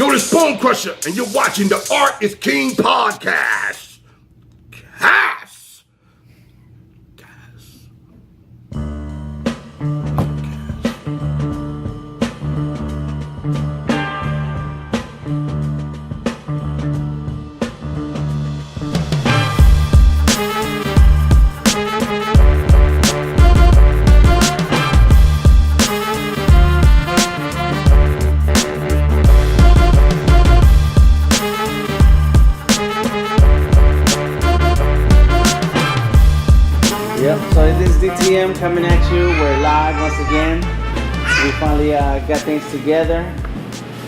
Yo, this Bone Crusher, and you're watching the Art is King podcast. Cass. DTM coming at you. We're live once again. We finally got things together,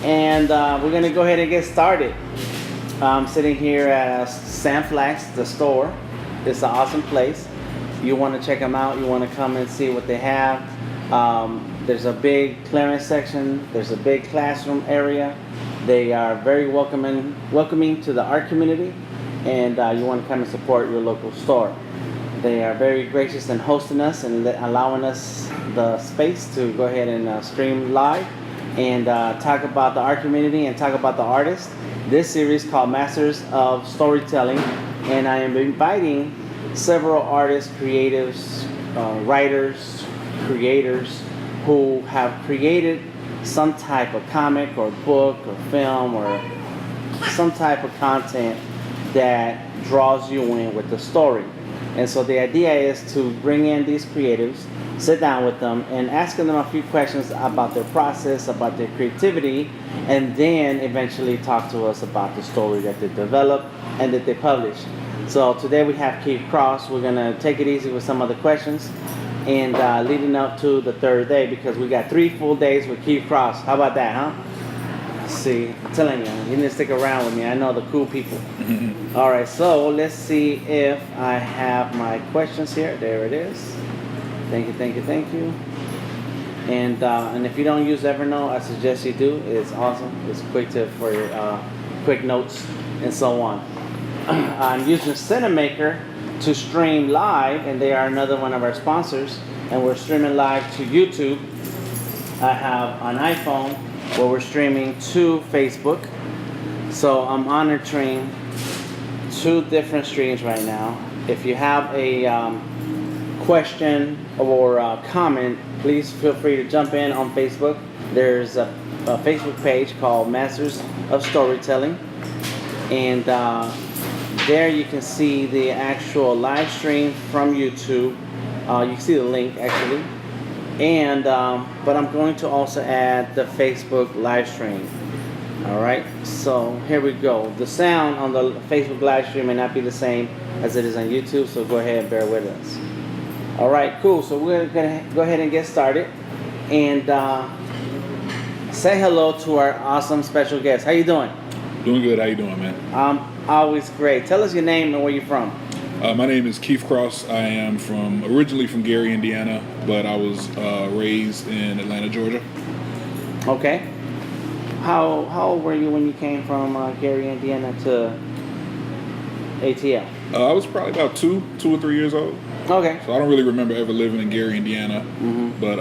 and we're gonna go ahead and get started. I'm sitting here at Sam Flax, the store. It's an awesome place. You want to check them out. You want to come and see what they have. There's a big clearance section. There's a big classroom area. They are very welcoming to the art community, and you want to come and support your local store. They are very gracious in hosting us and allowing us the space to go ahead and stream live and talk about the art community and talk about the artists. This series called Masters of Storytelling, and I am inviting several artists, creatives, writers, creators who have created some type of comic or book or film or some type of content that draws you in with the story. And so the idea is to bring in these creatives, sit down with them, and asking them a few questions about their process, about their creativity, and then eventually talk to us about the story that they develop and that they publish. So today we have Keef Cross. We're gonna take it easy with some of the questions, and leading up to the third day, because we got 3 full days with Keef Cross. How about that, huh? See, I'm telling you, you need to stick around with me. I know the cool people. All right, so let's see if I have my questions here. There it is. Thank you. And if you don't use Evernote, I suggest you do. It's awesome. It's quick for your quick notes and so on. I'm using Cinemaker to stream live, and they are another one of our sponsors. And we're streaming live to YouTube. I have an iPhone where we're streaming to Facebook. So I'm monitoring 2 different streams right now. If you have a question or a comment, please feel free to jump in on Facebook. There's a Facebook page called Masters of Storytelling, and there you can see the actual live stream from YouTube. You can see the link actually. And but I'm going to also add the Facebook live stream. All right, so here we go. The sound on the Facebook live stream may not be the same as it is on YouTube, so go ahead and bear with us. All right, cool. So we're gonna go ahead and get started and say hello to our awesome special guest. How you doing? Doing good. How you doing, man? Always great. Tell us your name and where you're from. My name is Keef Cross. I am originally from Gary, Indiana, but I was raised in Atlanta, Georgia. Okay. How old were you when you came from Gary, Indiana to ATL? I was probably about two or 3 years old. Okay. So I don't really remember ever living in Gary, Indiana. Mm-hmm. But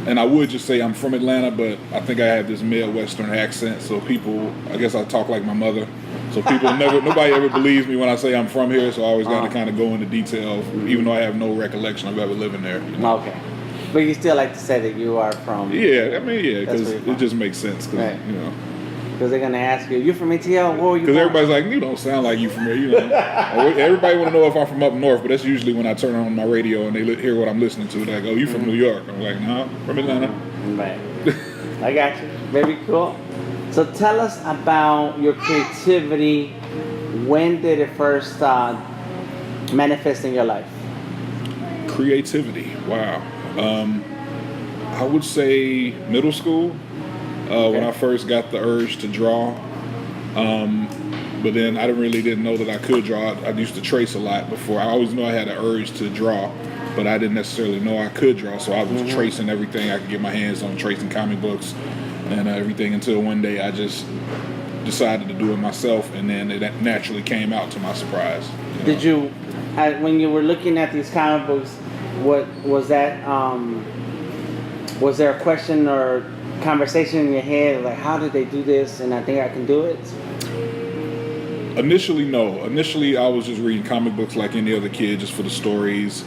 and I would just say I'm from Atlanta, but I think I have this Midwestern accent, so people, I guess I talk like my mother. So nobody ever believes me when I say I'm from here, so I always got to kind of go into detail, even though I have no recollection of ever living there. You know? Okay. But you still like to say that you are from... Yeah, because it just makes sense, right. You know. Because they're going to ask you, from ATL? Where are you from? Because everybody's like, you don't sound like you from here, you know. Everybody want to know if I'm from up north, but that's usually when I turn on my radio and they hear what I'm listening to. They're like, oh, you from New York? I'm like, no, from Atlanta. Right. I got you. Very cool. So tell us about your creativity. When did it first manifest in your life? Creativity, wow. I would say middle school, when I first got the urge to draw. But then I didn't know that I could draw. I used to trace a lot before. I always knew I had an urge to draw, but I didn't necessarily know I could draw. So I was tracing everything I could get my hands on, tracing comic books and everything, until one day I just decided to do it myself, and then it naturally came out to my surprise. Did you, when you were looking at these comic books, what was that? Was there a question or conversation in your head, like, how did they do this? And I think I can do it. Initially, no. Initially, I was just reading comic books like any other kid, just for the stories.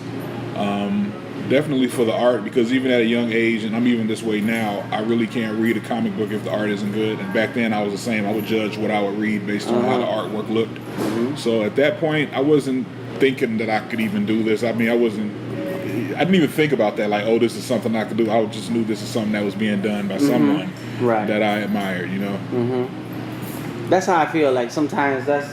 Definitely for the art, because even at a young age, and I'm even this way now, I really can't read a comic book if the art isn't good. And back then, I was the same. I would judge what I would read based on how the artwork looked. So at that point, I wasn't thinking that I could even do this. I mean, I didn't even think about that, like, oh, this is something I could do. I just knew this is something that was being done by someone that I admired, you know? That's how I feel. Like, sometimes that's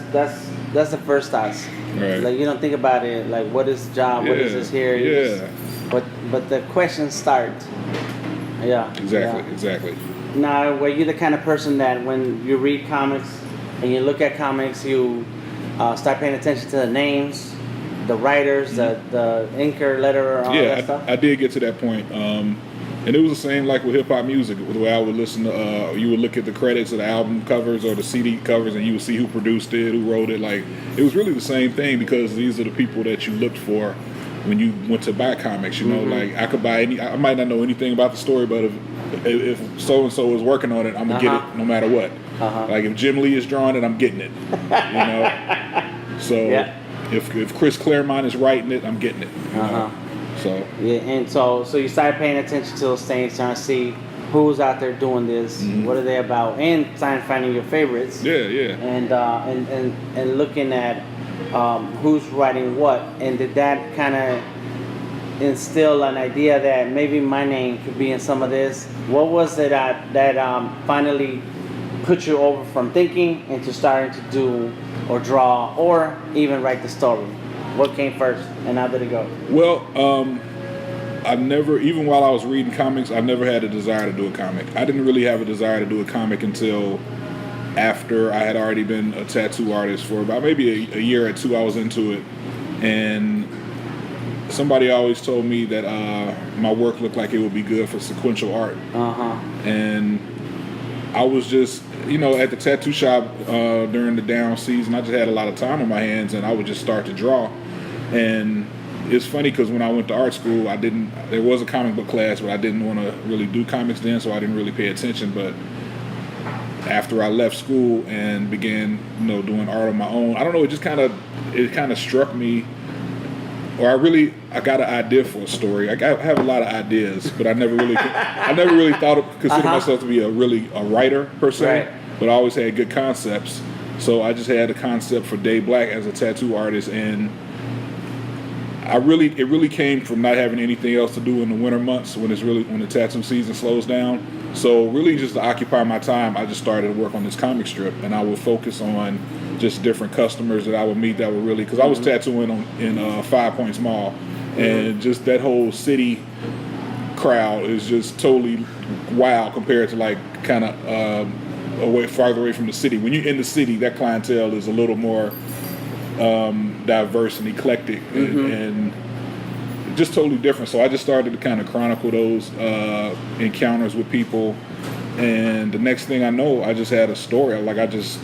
the first thoughts. Right. Like, you don't think about it, like, what is the job? What is this here? Yeah. But the questions start. Yeah. Exactly. Now, were you the kind of person that when you read comics and you look at comics, you start paying attention to the names, the writers, the inker, letterer, all that stuff? I did get to that point. And it was the same like with hip hop music. The way I would listen to, you would look at the credits of the album covers or the CD covers, and you would see who produced it, who wrote it. Like, it was really the same thing, because these are the people that you looked for when you went to buy comics. You know, like, I could buy I might not know anything about the story, but if so and so is working on it, I'm gonna get it no matter what. Like, if Jim Lee is drawing it, I'm getting it. You know, so if Chris Claremont is writing it, I'm getting it. You know? So and so you started paying attention to those things, trying to see who's out there doing this, what are they about, and starting finding your favorites. And looking at who's writing what, and did that kind of instill an idea that maybe my name could be in some of this? What was it that finally put you over from thinking into starting to do or draw or even write the story? What came first, and how did it go? Well, I never, even while I was reading comics, I never had a desire to do a comic. I didn't really have a desire to do a comic until after I had already been a tattoo artist for about maybe a year or two. I was into it, and somebody always told me that my work looked like it would be good for sequential art. And I was just, you know, at the tattoo shop during the down season, I just had a lot of time on my hands, and I would just start to draw. And it's funny because when I went to art school, there was a comic book class, but I didn't want to really do comics then, so I didn't really pay attention. But after I left school and began, you know, doing art on my own, I don't know, it kind of struck me, or I got an idea for a story. I have a lot of ideas, but I never really considered myself to be a writer per se. But I always had good concepts. So I just had a concept for DayBlack as a tattoo artist, and it really came from not having anything else to do in the winter months when the tattoo season slows down. So really, just to occupy my time, I just started to work on this comic strip, and I would focus on just different customers that I would meet that were really, because I was tattooing in 5 Points Mall, and just that whole city crowd is just totally wild compared to like kind of farther away from the city. When you're in the city, that clientele is a little more diverse and eclectic, and just totally different. So I just started to kind of chronicle those encounters with people, and the next thing I know, I just had a story. Like I just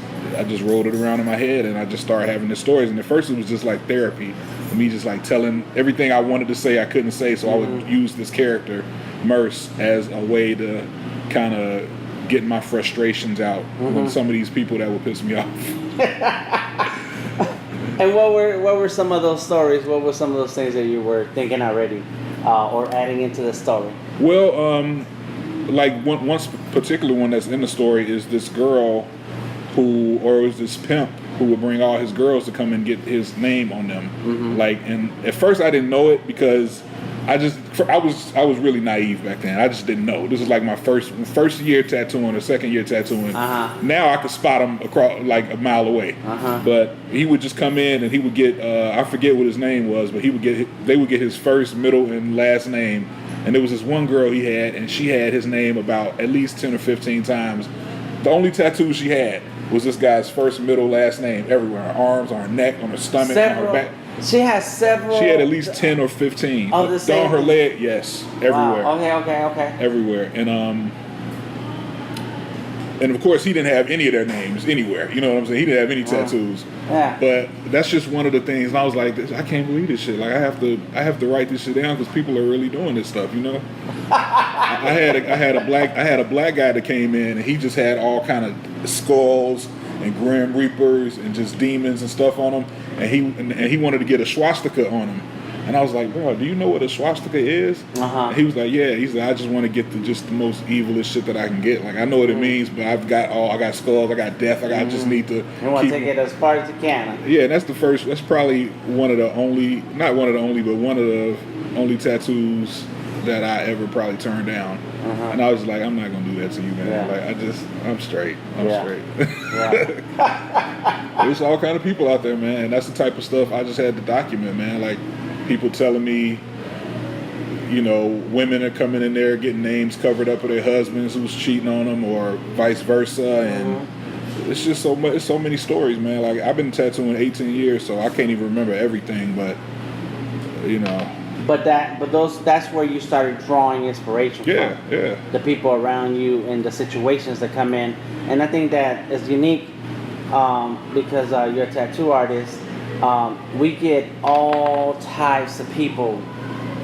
rolled it around in my head, and I just started having the stories. And at first it was just like therapy, me just like telling everything I wanted to say I couldn't say, so I would use this character Merce as a way to kind of get my frustrations out with some of these people that would piss me off. And what were some of those stories? What were some of those things that you were thinking already, or adding into the story? Well, like one particular one that's in the story is this girl was this pimp who would bring all his girls to come and get his name on them. Like, and at first I didn't know it because I was really naive back then. I just didn't know. This was like my first year tattooing or second year tattooing. Now I could spot him across like a mile away. But he would just come in and he would get I forget what his name was, but they would get his first, middle, and last name. And there was this one girl he had, and she had his name about at least 10 or 15 times. The only tattoo she had was this guy's first, middle, last name everywhere. On her arms, on her neck, on her stomach, on her back. She has several. She had at least 10 or 15. Oh, the same. On her leg, yes, everywhere. Wow. Okay. Everywhere, and And of course, he didn't have any of their names anywhere. You know what I'm saying? He didn't have any tattoos. Yeah. But that's just one of the things. And I was like, I can't believe this shit. Like I have to write this shit down because people are really doing this stuff. You know. I had a black guy that came in and he just had all kind of skulls and grim reapers and just demons and stuff on him. And he wanted to get a swastika on him. And I was like, bro, do you know what a swastika is? And he was like, yeah. He's like, I just want to get just the most evilest shit that I can get. Like, I know what it means, but I got skulls, I got death, I just need to. You want to take it as far as you can. Yeah, and that's probably one of the only tattoos that I ever probably turned down. And I was like, I'm not gonna do that to you, man. Yeah. Like I'm straight. Straight. Yeah. There's all kind of people out there, man. And that's the type of stuff I just had to document, man. Like people telling me, you know, women are coming in there getting names covered up with their husbands who's cheating on them, or vice versa, and it's just so much. It's so many stories, man. Like I've been tattooing 18 years, so I can't even remember everything, but you know. That's where you started drawing inspiration from. Yeah. The people around you and the situations that come in. And I think that is unique because you're a tattoo artist. We get all types of people,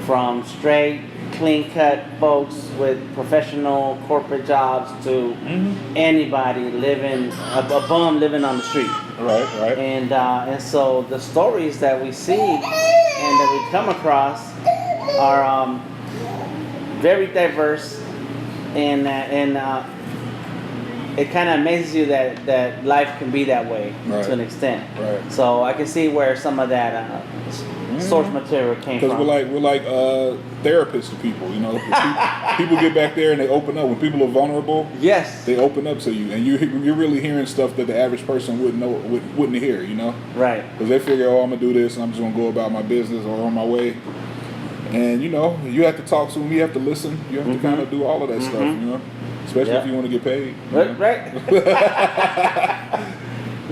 from straight, clean-cut folks with professional corporate jobs to anybody living, a bum living on the street. Right. And so the stories that we see and that we come across are very diverse, and it kind of amazes you that life can be that way to an extent. Right. So I can see where some of that source material came from. Because we're like therapists to people, you know. People get back there and they open up. When people are vulnerable, yes, they open up to you, and you're really hearing stuff that the average person wouldn't hear, you know. Right. Because they figure, oh, I'm gonna do this, and I'm just gonna go about my business or on my way. And you know, you have to talk to them, you have to listen, you have to kind of do all of that stuff, you know. Especially if you want to get paid. Right.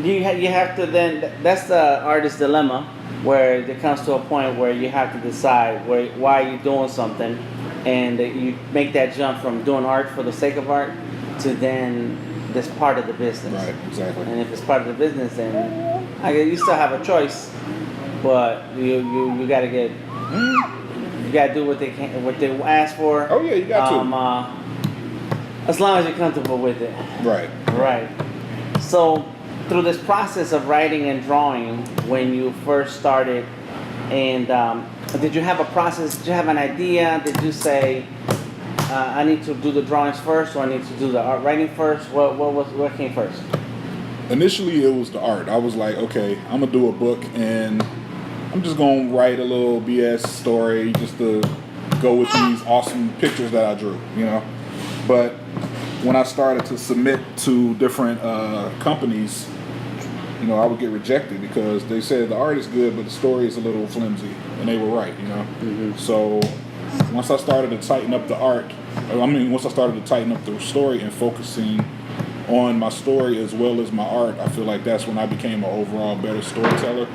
You have to then. That's the artist's dilemma, where it comes to a point where you have to decide why you're doing something, and you make that jump from doing art for the sake of art to then this part of the business. Right, exactly. And if it's part of the business, then you still have a choice, but you got to get you got to do what they ask for. Oh yeah, you got to. As long as you're comfortable with it. Right. So, through this process of writing and drawing, when you first started, and did you have a process? Did you have an idea? Did you say, I need to do the drawings first, or I need to do the art writing first? What came first? Initially, it was the art. I was like, okay, I'm gonna do a book, and I'm just gonna write a little BS story just to go with these awesome pictures that I drew, you know. But when I started to submit to different companies, you know, I would get rejected because they said the art is good, but the story is a little flimsy, and they were right, you know. So once I started to tighten up the art, once I started to tighten up the story and focusing on my story as well as my art, I feel like that's when I became an overall better storyteller.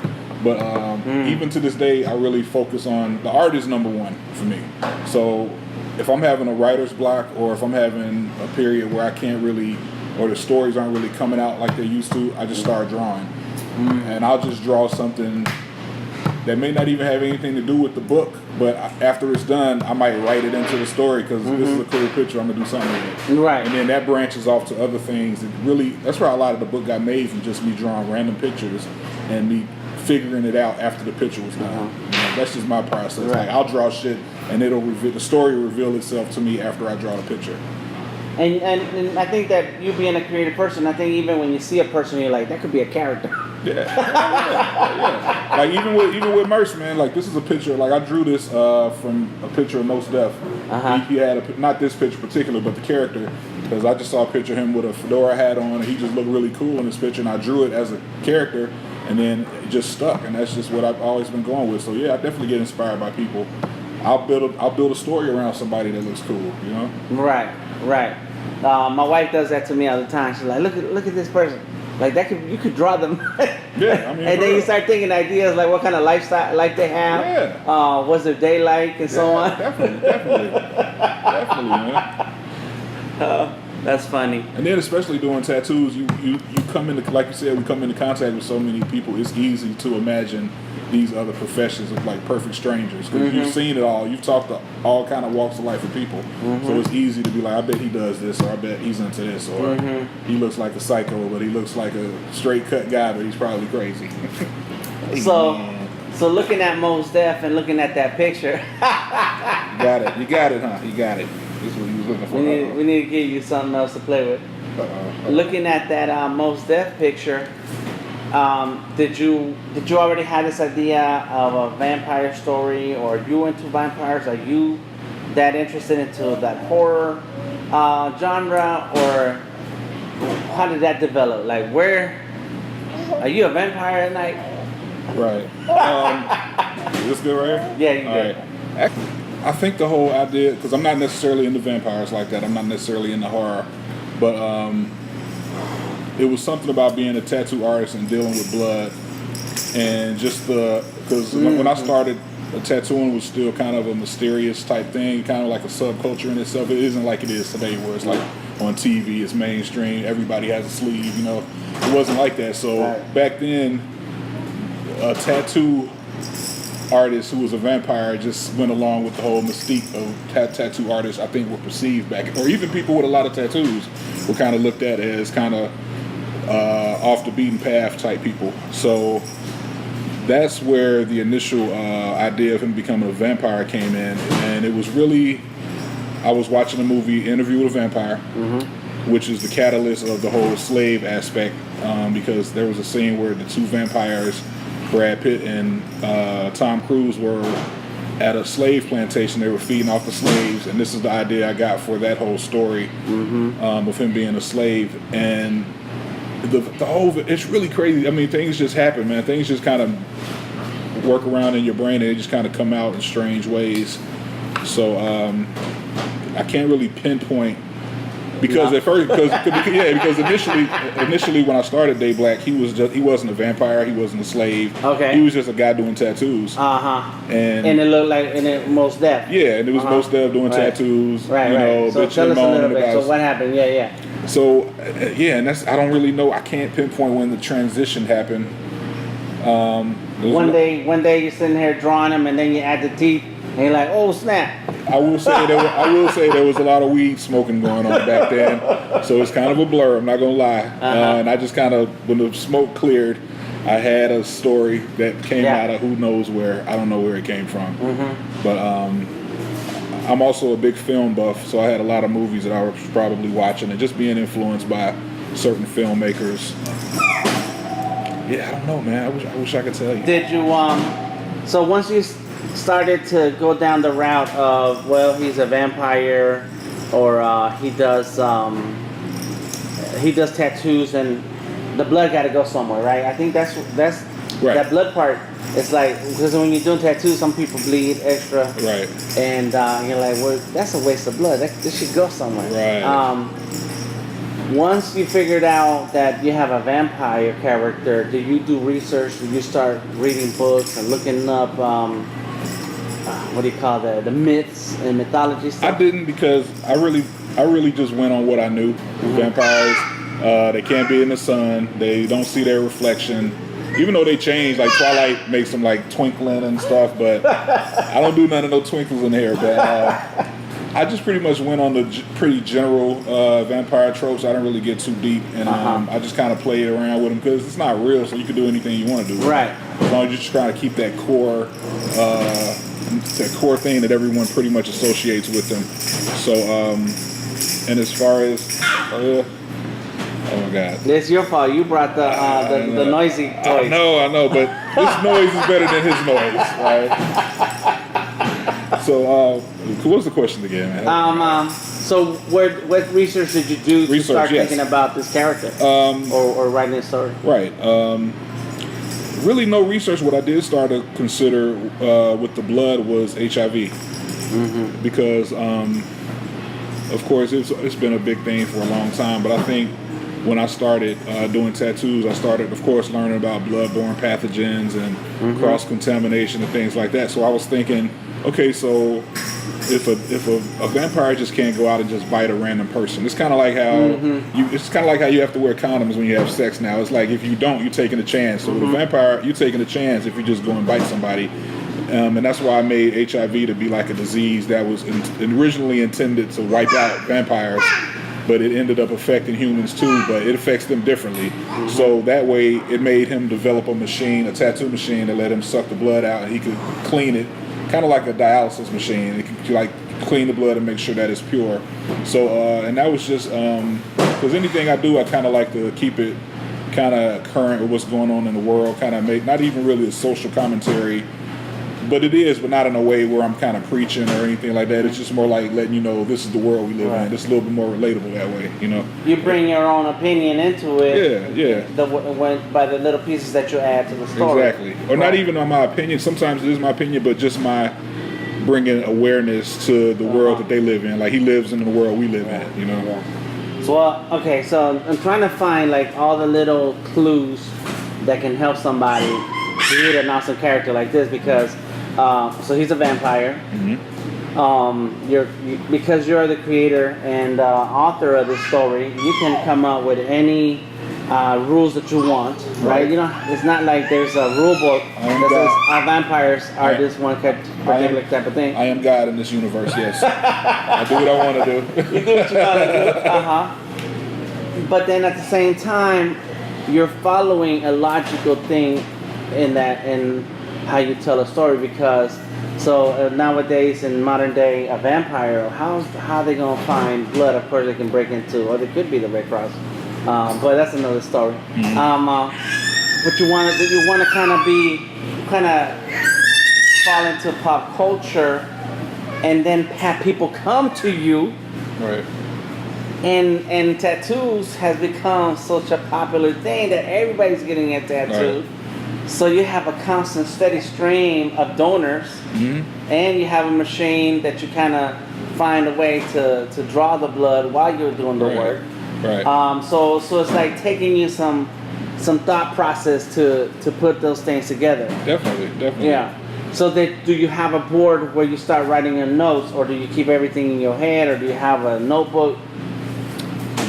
But even to this day, I really focus on the art is number one for me. So if I'm having a writer's block, or if I'm having a period where I can't really, or the stories aren't really coming out like they used to, I just start drawing. And I'll just draw something that may not even have anything to do with the book, but after it's done, I might write it into the story because this is a cool picture, I'm going to do something with it. Right. And then that branches off to other things. That's why a lot of the book got made, from just me drawing random pictures and me figuring it out after the picture was done. You know, that's just my process. Right. Like I'll draw shit, and the story will reveal itself to me after I draw the picture. And I think that you being a creative person, I think even when you see a person, you're like, that could be a character. Yeah. Like even with Merce, man. Like this is a picture. Like I drew this from a picture of Most Def. He had not this picture particular, but the character, because I just saw a picture of him with a fedora hat on, and he just looked really cool in this picture, and I drew it as a character. And then it just stuck, and that's just what I've always been going with. So yeah, I definitely get inspired by people. I'll build a story around somebody that looks cool, you know. Right. My wife does that to me all the time. She's like, look at this person. Like you could draw them. Yeah, I mean. And then you start thinking ideas like what kind of life they have. Yeah. What's their day like, and so on. Definitely, man. That's funny. And then especially doing tattoos, you come into, like you said, we come into contact with so many people. It's easy to imagine these other professions of like perfect strangers. Because you've seen it all. You've talked to all kind of walks of life of people. So it's easy to be like, I bet he does this, or I bet he's into this, or he looks like a psycho, but he looks like a straight cut guy, but he's probably crazy. So looking at Mos Def and looking at that picture. You got it, huh? You got it. This is what you was looking for. We need to give you something else to play with. Looking at that Mos Def picture, did you already have this idea of a vampire story, or are you into vampires? Are you that interested into that horror genre, or how did that develop? Like, where are you a vampire at night? Right. Is this good right here? Yeah, you good. Right. I think the whole idea, because I'm not necessarily into vampires like that. I'm not necessarily into horror, but it was something about being a tattoo artist and dealing with blood, and just because when I started, tattooing was still kind of a mysterious type thing, kind of like a subculture in itself. It isn't like it is today, where it's like on TV, it's mainstream, everybody has a sleeve. You know, it wasn't like that. So back then, a tattoo artist who was a vampire just went along with the whole mystique of tattoo artists. I think were perceived back, or even people with a lot of tattoos were kind of looked at as kind of off the beaten path type people. So that's where the initial idea of him becoming a vampire came in, and it was really, I was watching the movie Interview with a Vampire, which is the catalyst of the whole slave aspect, because there was a scene where the two vampires, Brad Pitt and Tom Cruise, were at a slave plantation. They were feeding off the slaves, and this is the idea I got for that whole story of him being a slave. And the whole, it's really crazy. I mean, things just happen, man. Things just kind of work around in your brain, and they just kind of come out in strange ways. So I can't really pinpoint. Because at first, because initially when I started DayBlack, he wasn't a vampire, he wasn't a slave. Okay. He was just a guy doing tattoos. And it looked like Mos Def. Yeah, and it was Mos Def doing tattoos. Right. So tell us a little bit. So what happened? Yeah. So and that's, I don't really know. I can't pinpoint when the transition happened. One day you're sitting here drawing them, and then you add the teeth. And you're like, oh snap! I will say there was a lot of weed smoking going on back then, so it's kind of a blur. I'm not gonna lie. And I just kind of, when the smoke cleared, I had a story that came out of who knows where. I don't know where it came from. But I'm also a big film buff, so I had a lot of movies that I was probably watching and just being influenced by certain filmmakers. Yeah, I don't know, man. I wish I could tell you. Did you so once you started to go down the route of, well, he's a vampire, or he does tattoos, and the blood got to go somewhere, right? I think that's right. That blood part. It's like, because when you're doing tattoos, some people bleed extra, right? And you're like, well, that's a waste of blood. This should go somewhere, right? Once you figured out that you have a vampire character, do you do research? Do you start reading books and looking up? What do you call the myths and mythology stuff? I didn't, because I really just went on what I knew. Vampires, they can't be in the sun. They don't see their reflection. Even though they change, like Twilight makes them like twinkling and stuff, but I don't do none of those twinkles in here. But I just pretty much went on the pretty general vampire tropes. I didn't really get too deep, and I just kind of played around with them, because it's not real, so you can do anything you want to do. Right. As long as you're just trying to keep that core thing that everyone pretty much associates with them. So, and as far as, oh my God, it's your fault. You brought the noisy toys. I know, but this noise is better than his noise, right? So, what's the question again, man? So, what research did you do to start thinking about this character, or writing a story? Right. Really no research. What I did start to consider with the blood was HIV, because of course it's been a big thing for a long time. But I think when I started doing tattoos, I started, of course, learning about bloodborne pathogens and cross-contamination and things like that. So I was thinking, okay, so if a vampire just can't go out and just bite a random person. It's kind of like how you have to wear condoms when you have sex now. It's like if you don't, you're taking a chance. So with a vampire, you're taking a chance if you just go and bite somebody. And that's why I made HIV to be like a disease that was originally intended to wipe out vampires, but it ended up affecting humans too, but it affects them differently. So that way it made him develop a machine, a tattoo machine, that let him suck the blood out and he could clean it, kind of like a dialysis machine. It could like clean the blood and make sure that it's pure. So, and that was just, because anything I do, I kind of like to keep it kind of current with what's going on in the world, kind of make, not even really a social commentary, but it is, but not in a way where I'm kind of preaching or anything like that. It's just more like letting you know this is the world we live in. It's a little bit more relatable that way, you know. You bring your own opinion into it. Yeah. By the little pieces that you add to the story. Exactly. Or not even on my opinion. Sometimes it is my opinion, but just my bringing awareness to the world that they live in. Like he lives in the world we live in, you know. Yeah. So, okay, so I'm trying to find like all the little clues that can help somebody create an awesome character like this because so he's a vampire. Because you're the creator and author of this story, you can come up with any rules that you want, right? You know, it's not like there's a rule book that says vampires are this one particular type of thing. I am God in this universe, yes. I do what I want to do. You do what you want to do. But then at the same time, you're following a logical thing in how you tell a story because nowadays in modern day a vampire, how are they gonna find blood? Of course they can break into, or they could be the Red Cross, but that's another story. But you want to kind of fall into pop culture and then have people come to you, right? And tattoos has become such a popular thing that everybody's getting a tattoo. Right. So you have a constant, steady stream of donors, and you have a machine that you kind of find a way to draw the blood while you're doing the work. Right. So it's like taking you some thought process to put those things together. Definitely. Yeah. So do you have a board where you start writing your notes, or do you keep everything in your head, or do you have a notebook?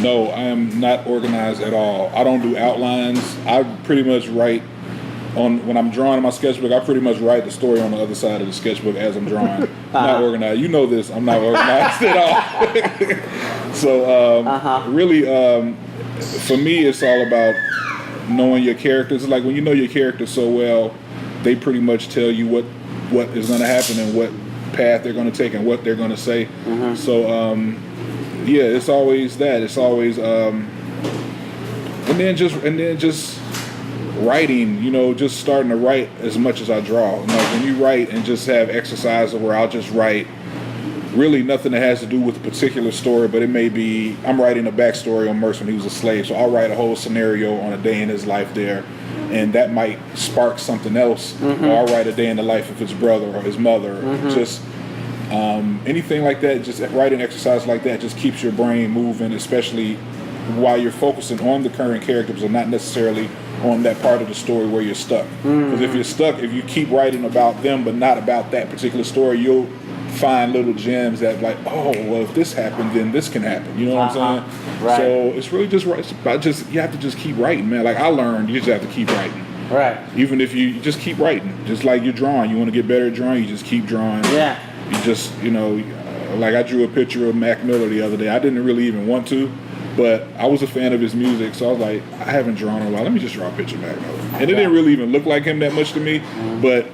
No, I am not organized at all. I don't do outlines. I pretty much write. When I'm drawing in my sketchbook, I pretty much write the story on the other side of the sketchbook as I'm drawing. Not organized. You know this. I'm not organized at all. So really, for me, it's all about knowing your characters. It's like when you know your character so well, they pretty much tell you what is going to happen and what path they're going to take and what they're going to say. So yeah, it's always that. It's always and then just writing, you know, just starting to write as much as I draw. Like when you write and just have exercises where I'll just write really nothing that has to do with a particular story, but it may be I'm writing a backstory on Merce when he was a slave, so I'll write a whole scenario on a day in his life there, and that might spark something else. Or I'll write a day in the life of his brother or his mother. Just anything like that, just writing exercise like that just keeps your brain moving, especially while you're focusing on the current characters and not necessarily on that part of the story where you're stuck. Because if you're stuck, if you keep writing about them but not about that particular story, you'll find little gems that like, oh, well, if this happened, then this can happen. You know what I'm saying? Right. So it's really just about you have to just keep writing, man. Like I learned, you just have to keep writing. Right. Even if you just keep writing, just like you're drawing, you want to get better at drawing, you just keep drawing. Yeah. You just, you know, like I drew a picture of Mac Miller the other day. I didn't really even want to, but I was a fan of his music, so I was like, I haven't drawn in a while. Let me just draw a picture of Mac Miller. And it didn't really even look like him that much to me, but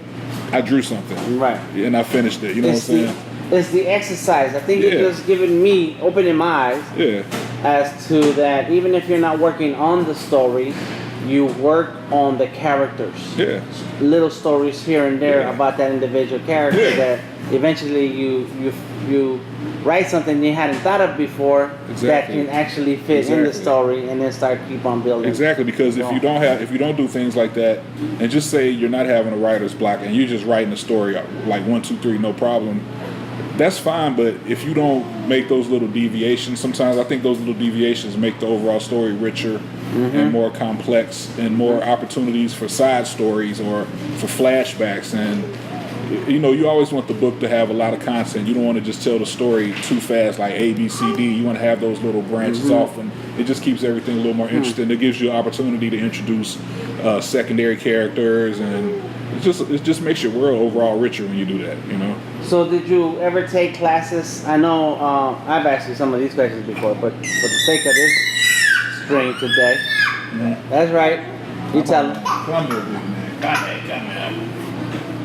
I drew something. Right. And I finished it. You know what I'm saying? It's the exercise. I think you're just opening my eyes as to that even if you're not working on the story, you work on the characters. Yeah. Little stories here and there about that individual character that eventually you write something you hadn't thought of before that can actually fit in the story and then keep on building. Exactly, because if you don't do things like that, and just say you're not having a writer's block and you're just writing a story like 1, 2, 3, no problem, that's fine. But if you don't make those little deviations, sometimes I think those little deviations make the overall story richer and more complex and more opportunities for side stories or for flashbacks. And you know, you always want the book to have a lot of content. You don't want to just tell the story too fast, like A, B, C, D. You want to have those little branches off, and it just keeps everything a little more interesting. It gives you an opportunity to introduce secondary characters, and it just makes your world overall richer when you do that, you know. So did you ever take classes? I know I've asked you some of these questions before, but for the sake of this stream today, that's right. You tell them.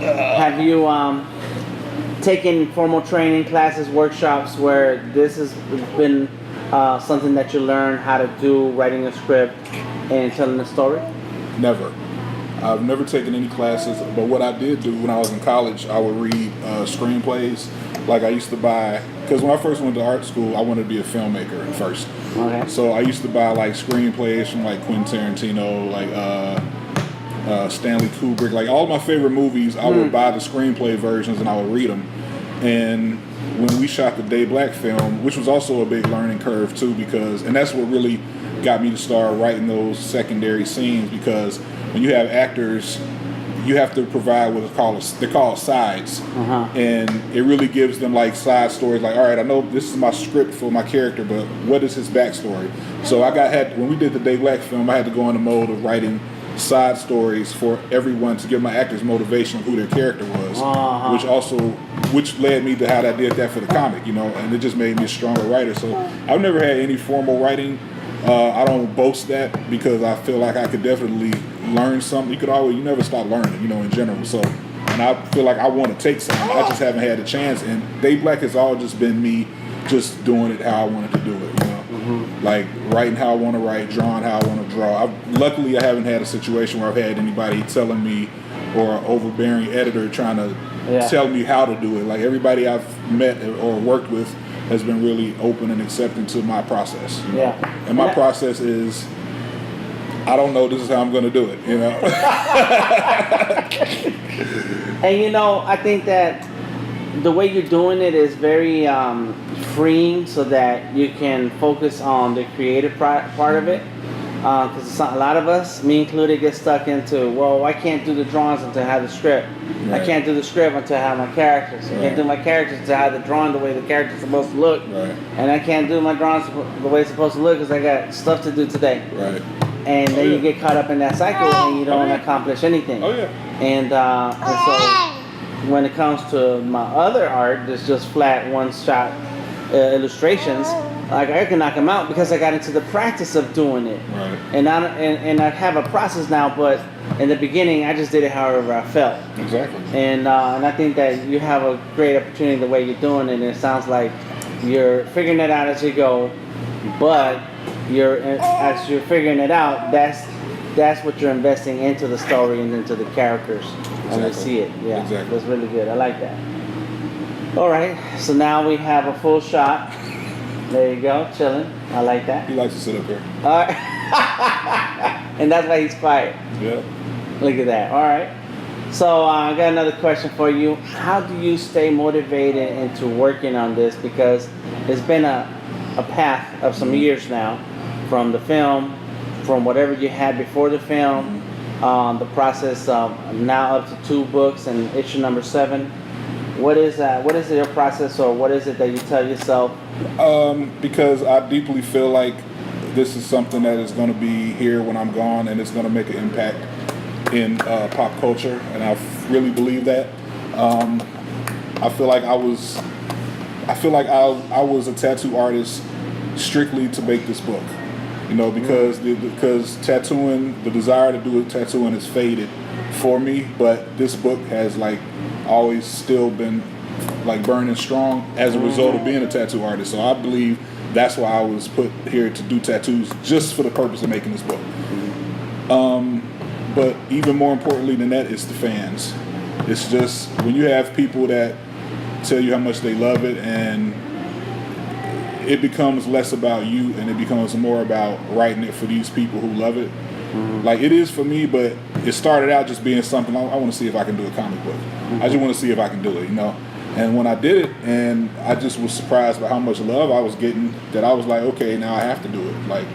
Have you taken formal training classes, workshops where this has been something that you learn how to do, writing a script and telling a story? Never. I've never taken any classes, but what I did do when I was in college, I would read screenplays. Like I used to buy, because when I first went to art school, I wanted to be a filmmaker at first. Okay. So I used to buy like screenplays from like Quentin Tarantino, like Stanley Kubrick, like all my favorite movies. I would buy the screenplay versions and I would read them. And when we shot the DayBlack film, which was also a big learning curve too, and that's what really got me to start writing those secondary scenes, because when you have actors, you have to provide they're called sides, and it really gives them like side stories. Like, all right, I know this is my script for my character, but what is his backstory? So when we did the DayBlack film, I had to go in the mode of writing side stories for everyone to give my actors motivation of who their character was, which led me to how I did that for the comic, you know, and it just made me a stronger writer. So I've never had any formal writing. I don't boast that, because I feel like I could definitely learn something. You never stop learning, you know, in general. So, and I feel like I want to take something. I just haven't had a chance. And DayBlack has all just been me just doing it how I wanted to do it, you know. Like writing how I want to write, drawing how I want to draw. Luckily, I haven't had a situation where I've had anybody telling me, or an overbearing editor trying to tell me how to do it. Like everybody I've met or worked with has been really open and accepting to my process. You know? And my process is, I don't know, this is how I'm going to do it, you know. And you know, I think that the way you're doing it is very freeing, so that you can focus on the creative part of it. Because a lot of us, me included, get stuck into, well, I can't do the drawings until I have the script. Right. I can't do the script until I have my characters. I can't do my characters until I have the drawing the way the character's supposed to look. Right. And I can't do my drawings the way it's supposed to look because I got stuff to do today. Right. And then you get caught up in that cycle and you don't accomplish anything. And so when it comes to my other art, that's just flat one-shot illustrations, like I can knock them out because I got into the practice of doing it. Right. And I have a process now, but in the beginning I just did it however I felt. Exactly. And I think that you have a great opportunity the way you're doing it, and it sounds like you're figuring it out as you go, but as you're figuring it out, that's what you're investing into the story and into the characters. Exactly. And they see it. Yeah. Exactly. That's really good. I like that. All right, so now we have a full shot. There you go, chilling. I like that. He likes to sit up here. All right. And that's why he's quiet. Yeah. Look at that. All right. So I got another question for you. How do you stay motivated into working on this? Because it's been a path of some years now, from the film, from whatever you had before the film, the process of now up to 2 books and issue number 7. What is your process, or what is it that you tell yourself? Because I deeply feel like this is something that is going to be here when I'm gone, and it's going to make an impact in pop culture, and I really believe that. I feel like I was a tattoo artist strictly to make this book, you know, because tattooing, the desire to do tattooing has faded for me, but this book has like always still been like burning strong as a result of being a tattoo artist. So I believe that's why I was put here to do tattoos, just for the purpose of making this book. But even more importantly than that, it's the fans. It's just when you have people that tell you how much they love it, and it becomes less about you and it becomes more about writing it for these people who love it. Like it is for me, but it started out just being something I want to see if I can do a comic book. I just want to see if I can do it, you know. And when I did it, and I just was surprised by how much love I was getting, that I was like, okay, now I have to do it. Like,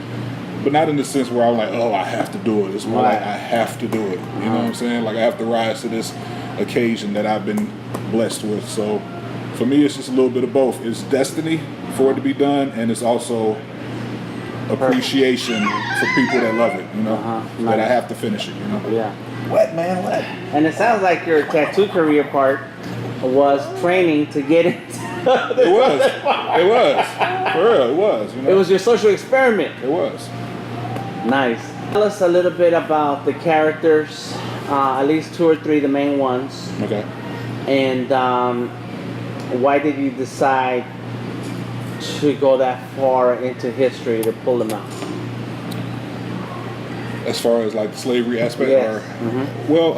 but not in the sense where I was like, oh, I have to do it. It's more like I have to do it. You know what I'm saying? Like I have to rise to this occasion that I've been blessed with. So for me, it's just a little bit of both. It's destiny for it to be done, and it's also appreciation for people that love it, you know, that I have to finish it, you know. Yeah. What, man, what? And it sounds like your tattoo career part was training to get it. It was. For real, it was. You know? It was your social experiment. It was. Nice. Tell us a little bit about the characters, at least 2 or 3, the main ones. Okay. And why did you decide to go that far into history to pull them out? As far as like the slavery aspect? Yes. Well,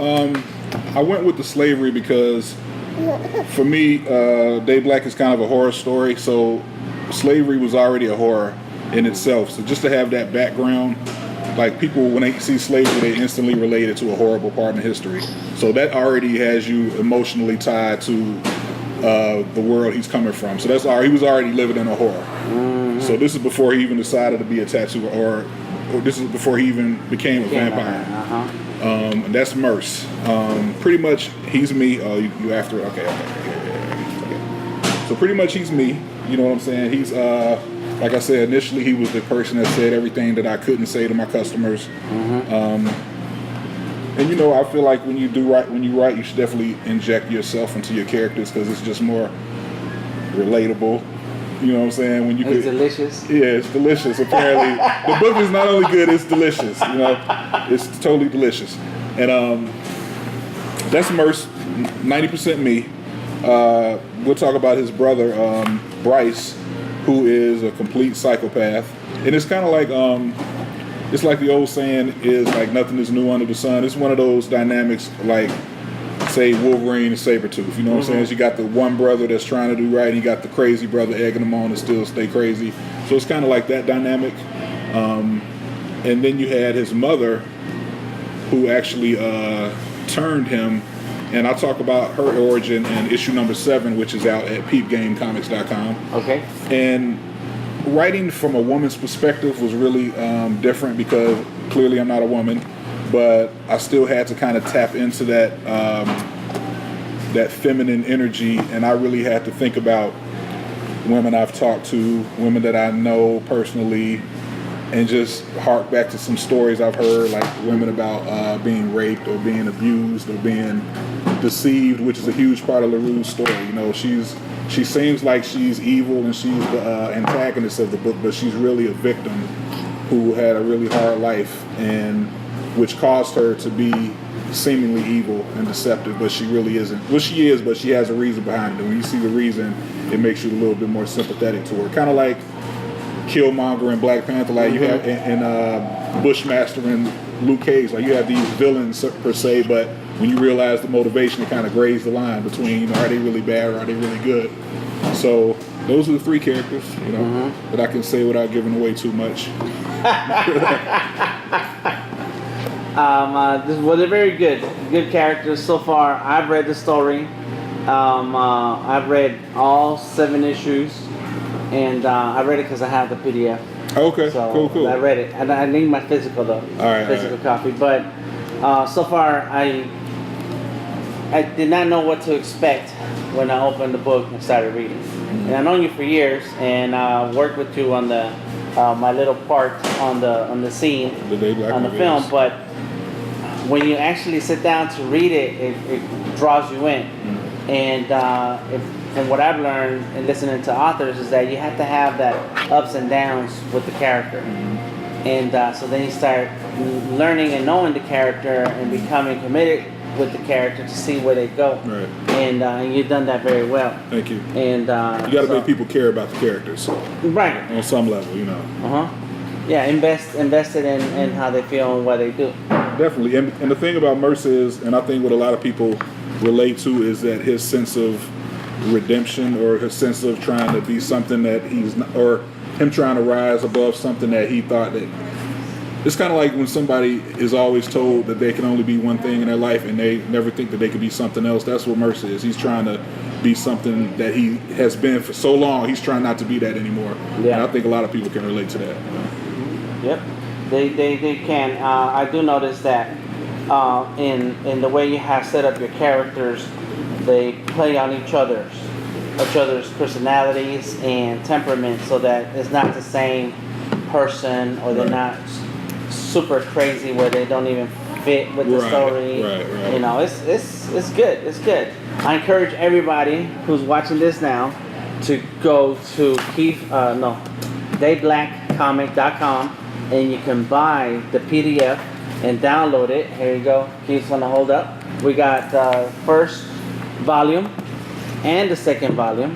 I went with the slavery because for me, DayBlack is kind of a horror story, so slavery was already a horror in itself. So just to have that background, like people, when they see slavery, they instantly relate it to a horrible part in history. So that already has you emotionally tied to the world he's coming from. So he was already living in a horror. So this is before he even decided to be a tattoo, or this is before he even became a vampire. And that's Merce. Pretty much he's me. Oh, you after it? Okay. So pretty much he's me. You know what I'm saying? He's like I said, initially he was the person that said everything that I couldn't say to my customers. And you know, I feel like when you write, you should definitely inject yourself into your characters because it's just more relatable. You know what I'm saying? When it's delicious. Yeah, it's delicious. Apparently, the book is not only good; it's delicious. You know, it's totally delicious. And that's Merce, 90% me. We'll talk about his brother, Bryce, who is a complete psychopath. And it's kind of like it's like the old saying is like nothing is new under the sun. It's one of those dynamics like, say, Wolverine and Sabretooth. You know what I'm saying? You got the one brother that's trying to do right, and you got the crazy brother egging him on to still stay crazy. So it's kind of like that dynamic. And then you had his mother, who actually turned him, and I'll talk about her origin in issue number 7, which is out at peepgamecomics.com. Okay. And writing from a woman's perspective was really different because clearly I'm not a woman, but I still had to kind of tap into that that feminine energy, and I really had to think about women I've talked to, women that I know personally, and just hark back to some stories I've heard, like women about being raped or being abused or being deceived, which is a huge part of LaRue's story. You know, she seems like she's evil and she's the antagonist of the book, but she's really a victim who had a really hard life, and which caused her to be seemingly evil and deceptive, but she really isn't. Well, she is, but she has a reason behind it. When you see the reason, it makes you a little bit more sympathetic to her. Kind of like Killmonger and Black Panther, like you have in Bushmaster and Luke Cage, like you have these villains per se, but when you realize the motivation, it kind of grays the line between, you know, are they really bad or are they really good? So those are the 3 characters, you know, that I can say without giving away too much. They're very good characters so far. I've read the story. I've read all 7 issues, and I read it because I have the PDF. Okay, so cool. I read it, and I need my physical though. Physical copy. But so far, I did not know what to expect when I opened the book and started reading. And I've known you for years, and worked with you on the my little part on the scene, the DayBlack on the film. But when you actually sit down to read it, it draws you in. And from what I've learned in listening to authors is that you have to have that ups and downs with the character. And so then you start learning and knowing the character and becoming committed with the character to see where they go. Right. And you've done that very well. Thank you. And you got to make people care about the characters. Right. On some level, you know. Yeah, invested in how they feel and what they do. Definitely. And the thing about Merce is, and I think what a lot of people relate to, is that his sense of redemption, or his sense of trying to be something that he's not, or him trying to rise above something that he thought that. It's kind of like when somebody is always told that they can only be one thing in their life and they never think that they could be something else. That's what Merce is. He's trying to be something that he has been for so long. He's trying not to be that anymore. Yeah. And I think a lot of people can relate to that. Yep, they can. I do notice that in the way you have set up your characters, they play on each other's personalities and temperament, so that it's not the same person, or they're not super crazy where they don't even fit with the story. Right. You know, it's good. It's good. I encourage everybody who's watching this now to go to DayBlackComic.com, and you can buy the PDF and download it. Here you go. Keith's gonna hold up. We got the first volume and the second volume.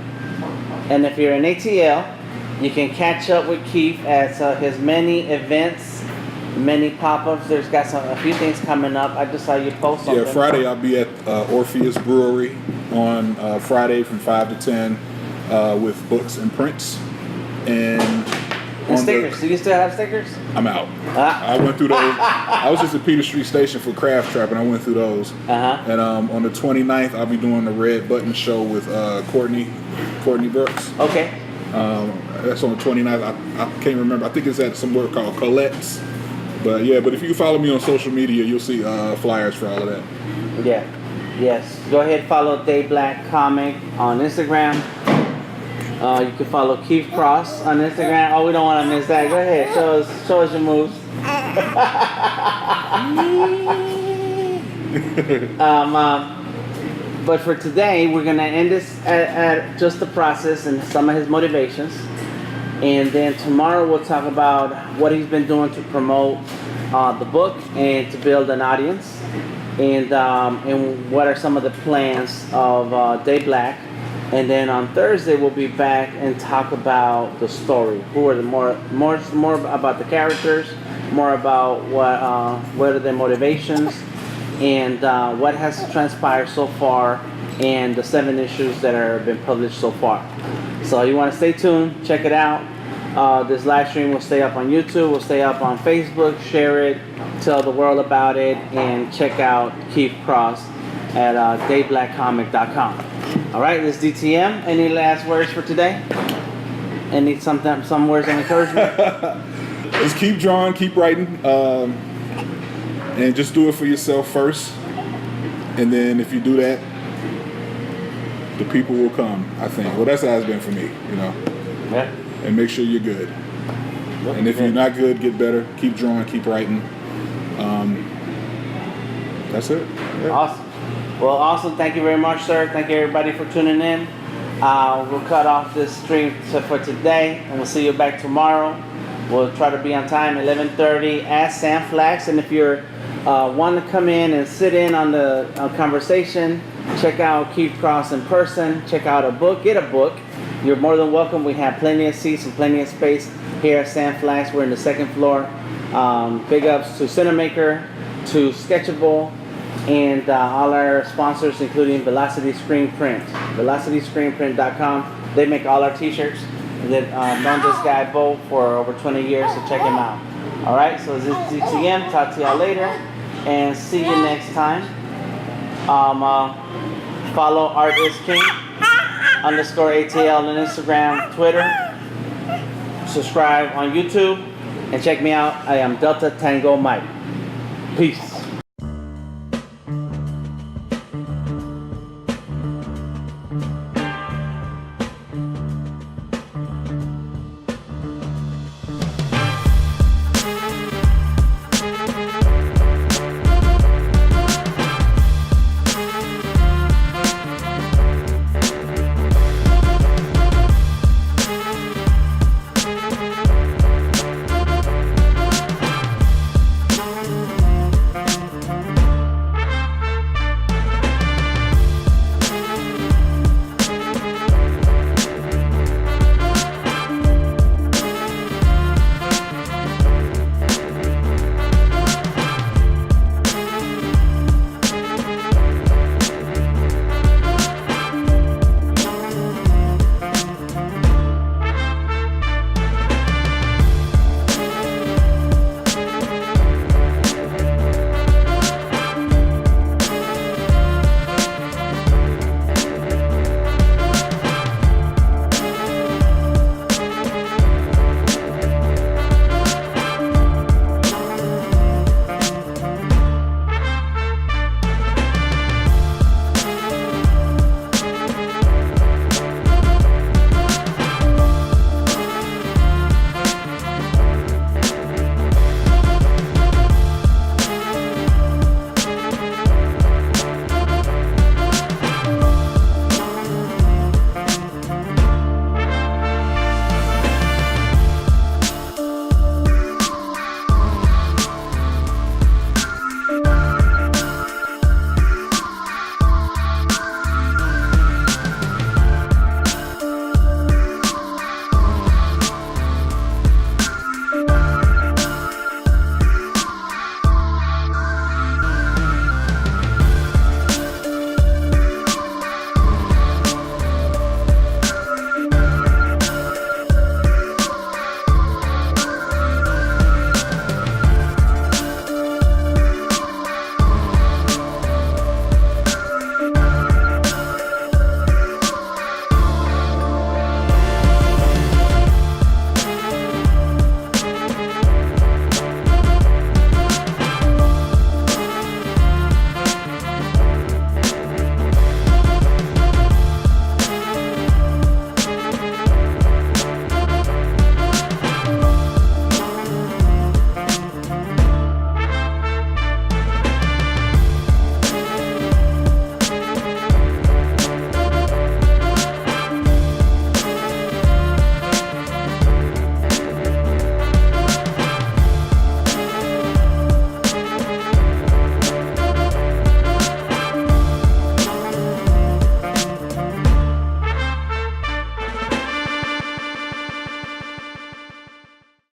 And if you're in ATL, you can catch up with Keef at his many events, many pop-ups. There's got a few things coming up. I just saw you post something. Yeah, Friday I'll be at Orpheus Brewery on Friday from 5 to 10 with books and prints. And stickers. Do you still have stickers? I'm out. I went through those. I was just at Peter Street Station for Craft Trap, and I went through those. And on the 29th, I'll be doing the Red Button Show with Courtney Brooks. Okay. That's on the 29th. I can't remember. I think it's at somewhere called Colette's. But if you follow me on social media, you'll see flyers for all of that. Yeah. Yes. Go ahead, follow DayBlack Comic on Instagram. You can follow Keef Cross on Instagram. Oh, we don't want to miss that. Go ahead, show us your moves. But for today, we're gonna end this at just the process and some of his motivations, and then tomorrow we'll talk about what he's been doing to promote the book and to build an audience, and what are some of the plans of DayBlack. And then on Thursday we'll be back and talk about the story. Who are the more about the characters, more about what are their motivations, and what has transpired so far, and the 7 issues that have been published so far. So you want to stay tuned, check it out. This live stream will stay up on YouTube, will stay up on Facebook. Share it, tell the world about it, and check out Keef Cross at DayBlackComic.com. All right, this is DTM. Any last words for today? Any some words of encouragement? Just keep drawing, keep writing, and just do it for yourself first. And then if you do that, the people will come, I think. Well, that's how it's been for me, you know. Yeah. And make sure you're good. Yep. And if you're not good, get better. Keep drawing, keep writing. That's it. Yeah. Awesome. Well, awesome. Thank you very much, sir. Thank you, everybody, for tuning in. We'll cut off this stream for today, and we'll see you back tomorrow. We'll try to be on time, 11:30 at Sam Flax. And if you're want to come in and sit in on the conversation, check out Keef Cross in person. Check out a book. Get a book. You're more than welcome. We have plenty of seats and plenty of space here at Sam Flax. We're in the 2nd floor. Big ups to Cinemaker, to Sketchable, and all our sponsors, including Velocity Screen Print. VelocityScreenPrint.com. They make all our t-shirts. They've known this guy, Bo, for over 20 years, so check him out. All right, so this is DTM. Talk to y'all later, and see you next time. Follow ArtIsKing_ATL on Instagram, Twitter. Subscribe on YouTube, and check me out. I am DeltaTangoMike. Peace.